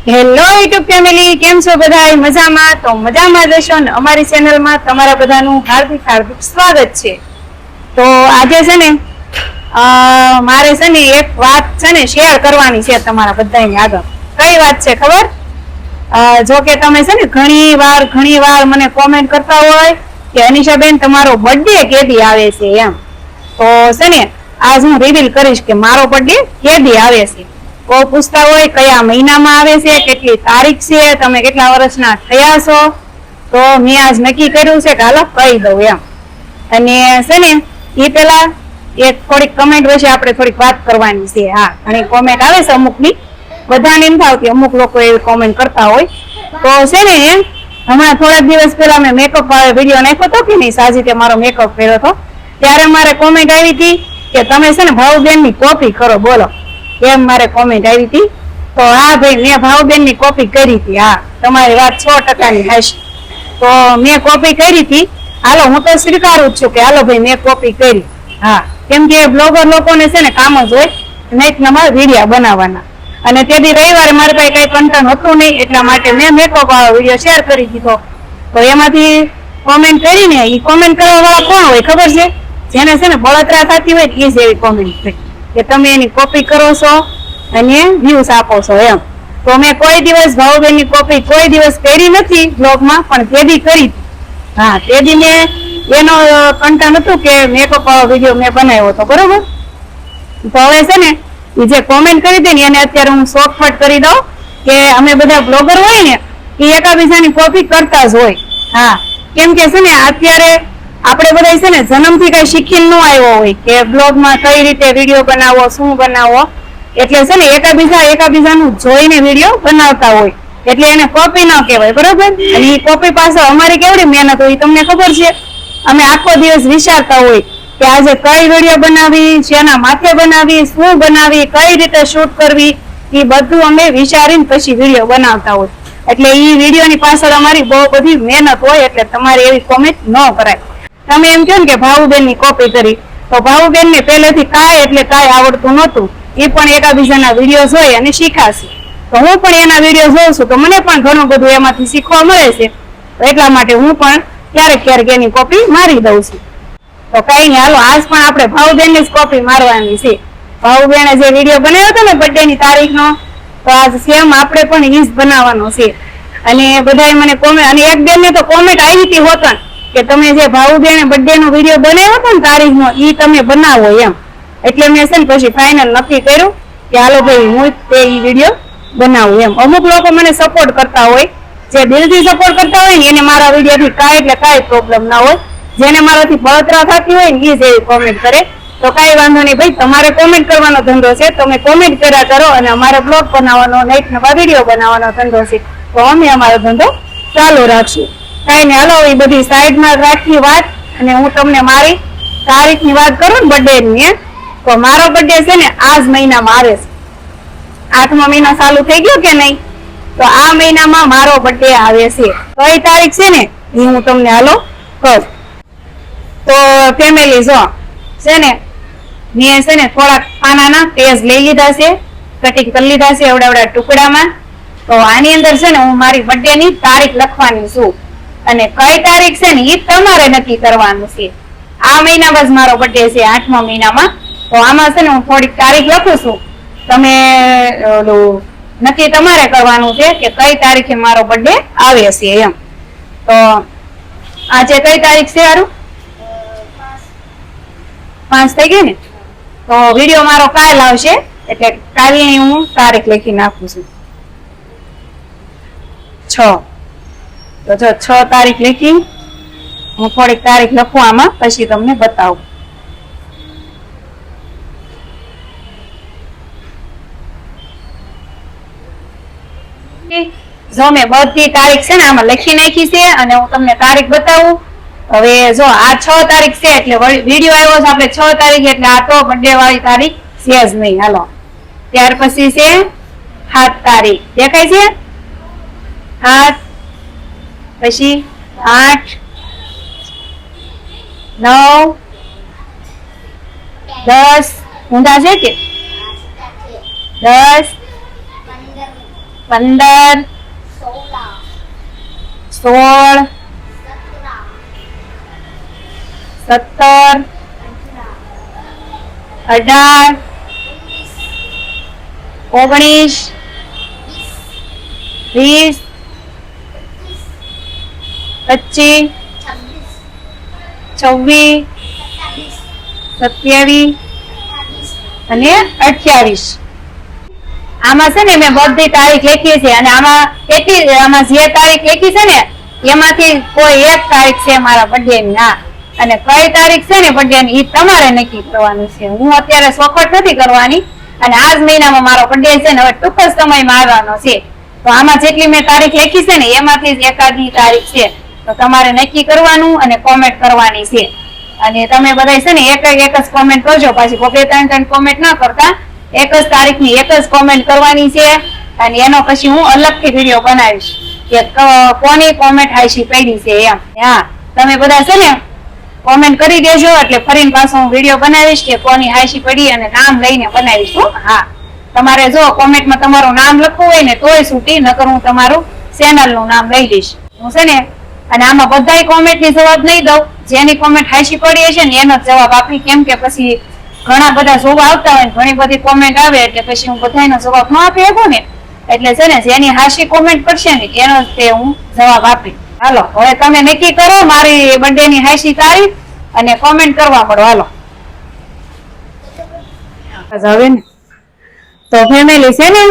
Hello YouTube family, કેમ છો બધા? મજામાં? તો મજામાં જશો ને. અમારી ચેનલમાં તમારા બધાનું હાર્દિક હાર્દિક સ્વાગત છે. તો આજે છે ને મારે છે ને એક વાત છે ને શેર કરવાની છે તમારા બધાની આગળ. કઈ વાત છે ખબર? જો કે તમે છે ને ઘણી વાર મને કોમેન્ટ કરતા હોય કે અનિશાબેન તમારો બર્થડે કેદી આવે છે એમ. તો છે ને આજ હું રિવીલ કરીશ કે મારો બર્થડે કેદી આવે છે. કોઈ પૂછતા હોય કયા મહિનામાં આવે છે, કેટલી તારીખ છે, તમે કેટલા વર્ષના થયા છો, તો મેં આજ નક્કી કર્યું છે કે હાલો કહી દઉં એમ. અને છે ને એ પેલા એક થોડીક કમેન્ટ વિશે આપણે થોડીક વાત કરવાની છે. હા, ઘણી કોમેન્ટ આવે છે અમુકની, બધાને એમ થાવતી અમુક લોકો એવી કોમેન્ટ કરતા હોય. તો છે ને એમ હમણાં થોડાક દિવસ પહેલા મેં મેકઅપ વાળો વિડીયો નાખ્યો હતો કે નહીં, સાજીતે મારો મેકઅપ કર્યો હતો, ત્યારે મારે કોમેન્ટ આવી હતી કે તમે છે ને ભાવબેન ની કોપી કરો, બોલો એમ મારે કોમેન્ટ આવી હતી. તો હા ભાઈ, મેં ભાવબેન ની કોપી કરી હતી. હા, તમારી વાત 100% હશે. તો મેં કોપી કરી હતી. હાલો, હું તો સ્વીકારું જ છું કે હાલો ભાઈ મેં કોપી કરી. હા, કેમ કે બ્લોગર લોકોને છે ને કામ જ હોય નાઈટ નંબર વિડીયો બનાવવાના. અને તે દી રવિવારે મારી પાસે કઈ કન્ટેન્ટ હતું નહીં, એટલા માટે મેં મેકઅપ વાળો વિડીયો શેર કરી દીધો. તો એમાંથી કોમેન્ટ કરીને, એ કોમેન્ટ કરવા વાળા કોણ હોય ખબર છે? જેને છે ને બળતરા થતી હોય એ જ એવી કોમેન્ટ થઈ કે તમે એની કોપી કરો છો અને વ્યૂઝ આપો છો એમ. તો મેં કોઈ દિવસ ભાવબેન ની કોપી કોઈ દિવસ કરી નથી બ્લોગમાં, પણ તેદી કરી. હા, તેદી મેં એનો કન્ટેન્ટ હતું કે મેકઅપ વાળો વિડીયો મેં બનાવ્યો હતો, બરોબર. તો હવે છે ને એ જે કોમેન્ટ કરી હતી ને એને અત્યારે હું શોર્ટકટ કરી દઉં કે અમે બધા બ્લોગર હોય ને એ એકાબીજાની કોપી કરતા જ હોય. હા, કેમ કે છે ને અત્યારે આપણે બધા છે ને જન્મથી કઈ શીખીને ન આવ્યો હોય કે બ્લોગમાં કઈ રીતે વિડીયો બનાવવો, શું બનાવવો. એટલે છે ને એકાબીજાનું જોઈને વિડીયો બનાવતા હોય, એટલે એને કોપી ન કહેવાય, બરોબર. અને એ કોપી પાછળ અમારી કેવડી મહેનત હોય તમને ખબર છે. અમે આખો દિવસ વિચારતા હોય કે આજે કઈ વિડીયો બનાવી, શેના માથે બનાવી, શું બનાવી, કઈ રીતે શૂટ કરવી, એ બધું અમે વિચારીને પછી વિડીયો બનાવતા હોય. એટલે એ વિડીયોની પાછળ અમારી બહુ બધી મહેનત હોય, એટલે તમારે એવી કોમેન્ટ ન કરાય. તમે એમ કહો ને કે ભાવુબેન ની કોપી કરી, તો ભાવુબેન ને પહેલેથી કાંઈ એટલે કાંઈ આવડતું નહોતું. એ પણ એકાબીજાના વિડીયો જોઈ અને શીખાશે. તો હું પણ એના વિડીયો જોઉં છું, તો મને પણ ઘણું બધું એમાંથી શીખવા મળે છે. એટલા માટે હું પણ ક્યારેક એની કોપી મારી દઉં છું. તો કઈ નહીં, હાલો આજ પણ આપણે ભાવુબેન ની જ કોપી મારવાની છે. ભાવુબેને જે વિડીયો બનાવ્યો હતો ને બર્થડે ની તારીખનો, તો આજ સેમ આપણે પણ ઈ જ બનાવવાનો છે. અને બધાએ મને કોમેન્ટ, અને એક બેન ને તો કોમેન્ટ આવી હતી હોતન કે તમે જે ભાવુબેને બર્થડે નો વિડીયો બનાવ્યો હતો ને તારીખનો, ઈ તમે બનાવો એમ. એટલે મેં છે ને પછી ફાઇનલ નક્કી કર્યું કે હાલો ભાઈ હું તે ઈ વિડીયો બનાવું એમ. અમુક લોકો મને સપોર્ટ કરતા હોય, જે દિલથી સપોર્ટ કરતા હોય ને એને મારા વિડીયોથી કાંઈ એટલે કાંઈ પ્રોબ્લેમ ના હોય. જેને મારાથી બળતરા થતી હોય ને એ જ એવી કોમેન્ટ કરે. તો કાંઈ વાંધો નહીં ભાઈ, તમારે કોમેન્ટ કરવાનો ધંધો છે, તમે કોમેન્ટ કર્યા કરો, અને અમારે બ્લોગ બનાવવાનો, નાઈટ નવા વિડીયો બનાવવાનો ધંધો છે, તો અમે અમારો ધંધો ચાલુ રાખશું. કાંઈ નહીં, હાલો એ બધી સાઈડમાં રાખી વાત, અને હું તમને મારી તારીખની વાત કરું ને બર્થડેની. તો મારો બર્થડે છે ને આ જ મહિનામાં આવે છે. 8મો મહિનો ચાલુ થઈ ગયો કે નહીં, તો આ મહિનામાં મારો બર્થડે આવે છે. કઈ તારીખ છે ને એ હું તમને હાલો કહું. તો ફેમિલી જો છે ને મેં છે ને થોડાક પાનાના પેજ લઈ લીધા છે, કટિંગ કરી લીધા છે એવડા ટુકડામાં. તો આની અંદર છે ને હું મારી બર્થડે ની તારીખ લખવાની છું, અને કઈ તારીખ છે ને એ તમારે નક્કી કરવાનું છે. આ મહિનામાં જ મારો બર્થડે છે, 8મા મહિનામાં. તો આમાં છે ને હું થોડીક તારીખ લખું છું, તમે નક્કી તમારે કરવાનું છે કે કઈ તારીખે મારો બર્થડે આવે છે એમ. તો આજે કઈ તારીખ છે હારું? 5 થઈ ગઈ ને. તો વિડીયો મારો કાલ આવશે, એટલે કાલની હું તારીખ લખી નાખું છું 6. તો જો 6 તારીખ લખી, હું થોડીક તારીખ લખું આમાં, પછી તમને બતાવું. જો મેં બધી તારીખ છે ને આમાં લખી નાખી છે, અને હું તમને તારીખ બતાવું. હવે જો આ 6 તારીખ છે, એટલે વિડીયો આવ્યો છે આપણે 6 તારીખ, એટલે આ તો બર્થડે વાળી તારીખ છે જ નહીં. હાલો, ત્યાર પછી છે 7 તારીખ, દેખાય છે 7, પછી 8, 9, 10 ઊંધા છે કે 10, 15 16 17 18 19 20 25 26 27 અને 28. આમાં છે ને મેં બધી તારીખ લખી છે અને આમાં જે તારીખ લખી છે ને એમાંથી કોઈ એક તારીખ છે મારા બર્થડે ની. હા, અને કઈ તારીખ છે ને બર્થડે ની એ તમારે નક્કી કરવાનું છે. હું અત્યારે ચોખવટ નથી કરવાની અને આ જ મહિનામાં મારો બર્થડે છે ને હવે ટૂંક જ સમયમાં આવવાનો છે. તો આમાં જેટલી મેં તારીખ લખી છે ને એમાંથી જ એકાદની તારીખ છે. તો તમારે નક્કી કરવાનું અને કોમેન્ટ કરવાની છે. અને તમે બધા છે ને એક જ કોમેન્ટ કરજો, પાછી બે ત્રણ કોમેન્ટ ના કરતા. એક જ તારીખની એક જ કોમેન્ટ કરવાની છે અને એનો પછી હું અલગથી વિડીયો બનાવીશ કે કોની કોમેન્ટ હાઈસી પડી છે એમ. હા, તમે બધા છે ને કોમેન્ટ કરી દેજો એટલે ફરીને પાછો હું વિડીયો બનાવીશ કે કોની હાઈસી પડી અને નામ લઈને બનાવીશ. હા, તમારે જો કોમેન્ટમાં તમારું નામ લખવું હોય ને તોય છૂટી, નકર હું તમારું ચેનલ નું નામ લઈ લઈશ. હું છે ને અને આમાં બધાય કોમેન્ટ ની જવાબ નહીં દઉં, જેની કોમેન્ટ હાઈસી પડી હશે ને એનો જવાબ આપી. કેમ કે પછી ઘણા બધા જોવા આવતા હોય, ઘણી બધી કોમેન્ટ આવે એટલે પછી હું બધાનો જવાબ ન આપી શકું ને, એટલે છે ને જેની હાશી કોમેન્ટ કરશે ને એનો તે હું જવાબ આપી. હાલો, હવે તમે નક્કી કરો મારી બર્થડે ની હાશી તારીખ અને કોમેન્ટ કરવા પડો. હાલો હવે ને તો ફેમિલી છે ને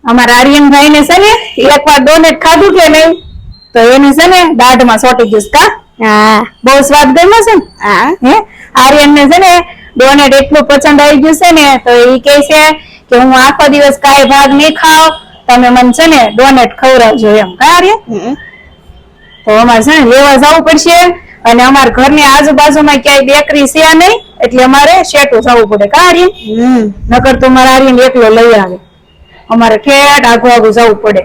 અમારા આર્યનભાઈ ને છે ને એકવાર ડોનેટ ખાધું કે નહીં તો એની છે ને દાઢમાં સોટી ગયું. કા? હા, બહુ સ્વાદ ગમ્યો છે ને? હા. હે, આર્યન ને છે ને ડોનેટ એટલું પસંદ આવી ગયું છે ને તો એ કહે છે કે હું આખો દિવસ કાંઈ ભાગ નહીં ખાવ, તમે મને છે ને ડોનેટ ખવડાવજો એમ. કાર્ય તો અમારે છે ને લેવા જવું પડશે અને અમારા ઘરની આજુબાજુમાં ક્યાંય બેકરી છે નહીં એટલે અમારે શેટું જવું પડે. કાર્ય નકર તો મારા આર્યન એકલો લઈ આવે, અમારે ઠેઠ આગું જવું પડે.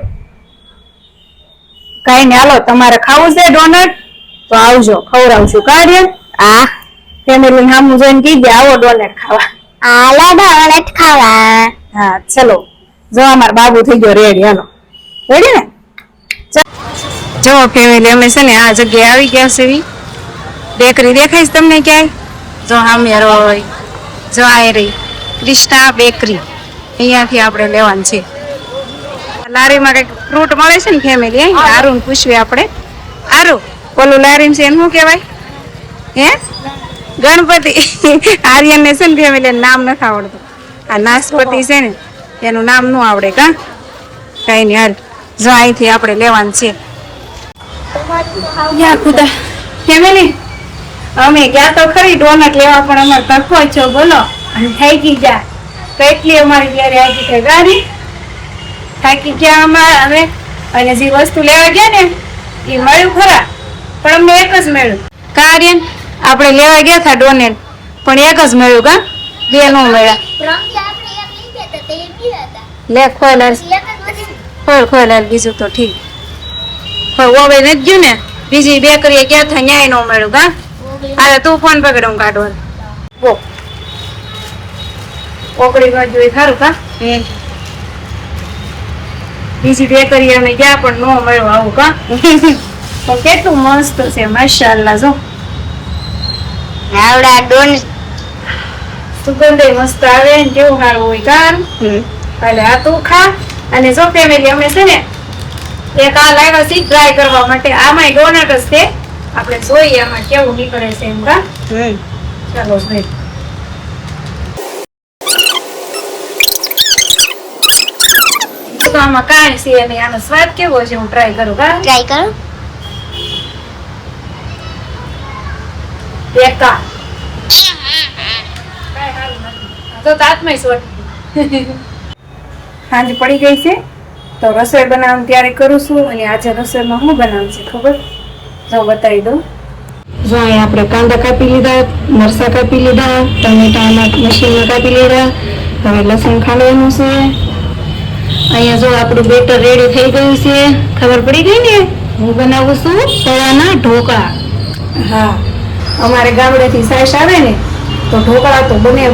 કઈ નઈ, હાલો તમારે ખાવું છે ડોનટ તો આવજો, ખવડાવશું. કાર્ય આ ફેમિલી નામ જોઈને કીધે આવો ડોનેટ ખાવા. હાલો ડોનેટ ખાવા. હા ચલો, જો અમાર બાબુ થઈ ગયો રેડી. હાલો રેડી ને? જો ફેમિલી અમે છે ને આ જગ્યાએ આવી ગયા છે. બેકરી દેખાઈશ તમને ક્યાંય? જો હામે રોય, જો આ રહી ક્રિષ્ના બેકરી, અહીંયાથી આપણે લેવાનું છે. લારીમાં કઈક ફ્રૂટ મળે છે ને ફેમિલી, આરું પૂછવી આપણે. આરું ઓલું લારી છે એનું શું કહેવાય? હે, ગણપતિ. આર્યન ને છે ને ફેમિલી નામ નથી આવડતું. આ નાશપતિ છે ને એનું નામ નું આવડે. કા કઈ નઈ, હાલ જો અહીંથી આપણે લેવાનું છે. યા ખુદા ફેમિલી અમે ગયા તો ખરી ડોનટ લેવા પણ અમારે તકો છો બોલો અને થાકી ગયા. કેટલી અમારી ત્યારે આવી છે ગાડી, થાકી ગયા અમે. અને જે વસ્તુ લેવા ગયા ને એ મળ્યું ખરા પણ અમને એક જ મળ્યું. કાર્યન આપણે લેવા ગયા હતા ડોનેટ પણ એક જ મળ્યું. કા બે નો મળ્યા. લે ખોલ બીજું તો ઠીક. ઓવે નથી ગયું ને, બીજી બેકરીએ ગયા હતા ન્યાય નો મળ્યું. કા અરે તું ફોન પકડ, હું કાઢવા. બો ઓકડી માં જોઈ ખારું. કા બીજી બેકરી અમે ગયા પણ નો મળ્યો આવું. કા પણ કેટલું મસ્ત છે માશાઅલ્લાહ. જો આવડા ડોન સુગંધ મસ્ત આવે ને કેવું સારું હોય. કાર એટલે આ તું ખા. અને જો ફેમિલી અમે છે ને એક આ લાવ્યા છે ટ્રાય કરવા માટે. આમાં ડોનટ જ છે, આપણે જોઈએ આમાં કેવું નીકળે છે એમ. કા ચાલો ભાઈ તો આમાં કાંઈ છે નહીં. આનો સ્વાદ કેવો છે હું ટ્રાય કરું. કા ટ્રાય કરો. બેકા તો દાંતમાં સોટ. સાંજ પડી ગઈ છે તો રસોઈ બનાવવાની તૈયારી કરું છું. અને આજે રસોઈમાં શું બનાવવું છે ખબર? જો બતાવી દઉં. જો અહીંયા આપણે કાંદા કાપી લીધા, મરચાં કાપી લીધા, ટમેટા મશીનમાં કાપી લીધા. હવે લસણ ખાંડવાનું છે. અહીંયા જો આપણું બેટર રેડી થઈ ગયું છે. ખબર પડી ગઈ ને? હું બનાવું છું તવાના ઢોકળા. હા, અમારે ગામડેથી સાસ આવે ને તો ઢોકળા તો બને.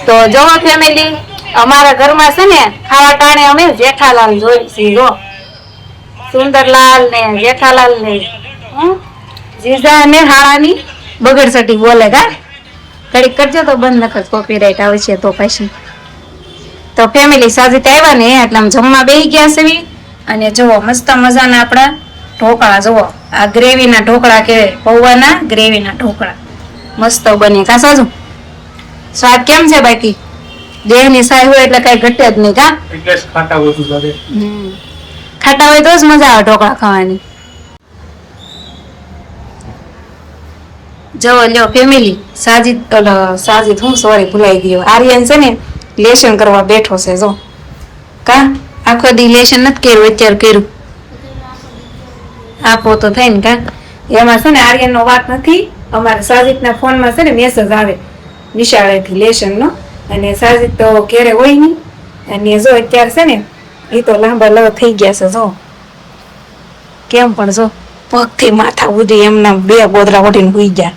તો જો ફેમિલી અમારા ઘરમાં છે ને ખાવા ટાણે અમે જેઠાલાલ જોઈ છીએ જો સુંદરલાલ ને જેઠાલાલ ને જીજા ને હાળાની બગડસટી બોલે કા ઘડીક કરજો તો બંધ નકર કોપીરાઈટ આવે છે તો પછી તો ફેમિલી સાજીત આવ્યા ને એટલે આમ જમવા બેસી ગયા છે અને જુઓ મસ્ત મજાના આપણા ઢોકળા જુઓ આ ગ્રેવીના ઢોકળા કહેવાય પૌવાના ગ્રેવીના ઢોકળા મસ્ત બને કા સાજુ સ્વાદ કેમ છે બાકી દેહની સાય હોય એટલે કઈ ઘટે જ નહીં કા ખાટા હોય તો જ મજા આવે ઢોકળા ખાવાની જવો લ્યો ફેમિલી સાજીદ હું સોરી ભૂલાઈ ગયો આર્યન છે ને લેશન કરવા બેઠો છે જો કા આખો દી લેશન નથી કર્યું અત્યારે કર્યું આપો તો થાય ને કા એમાં છે ને આર્યન નો વાત નથી અમારા સાજીદ ના ફોન માં છે ને મેસેજ આવે નિશાળેથી લેશન નો અને સાજીદ તો ઘેરે હોય નહીં અને જો અત્યારે છે ને એ તો લાંબા લવ થઈ ગયા છે જો કેમ પણ જો પગથી માથા સુધી એમના બે ગોદરા ઓઢીને હુઈ ગયા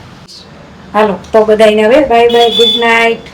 હાલો તો બધાને હવે બાય બાય ગુડ નાઇટ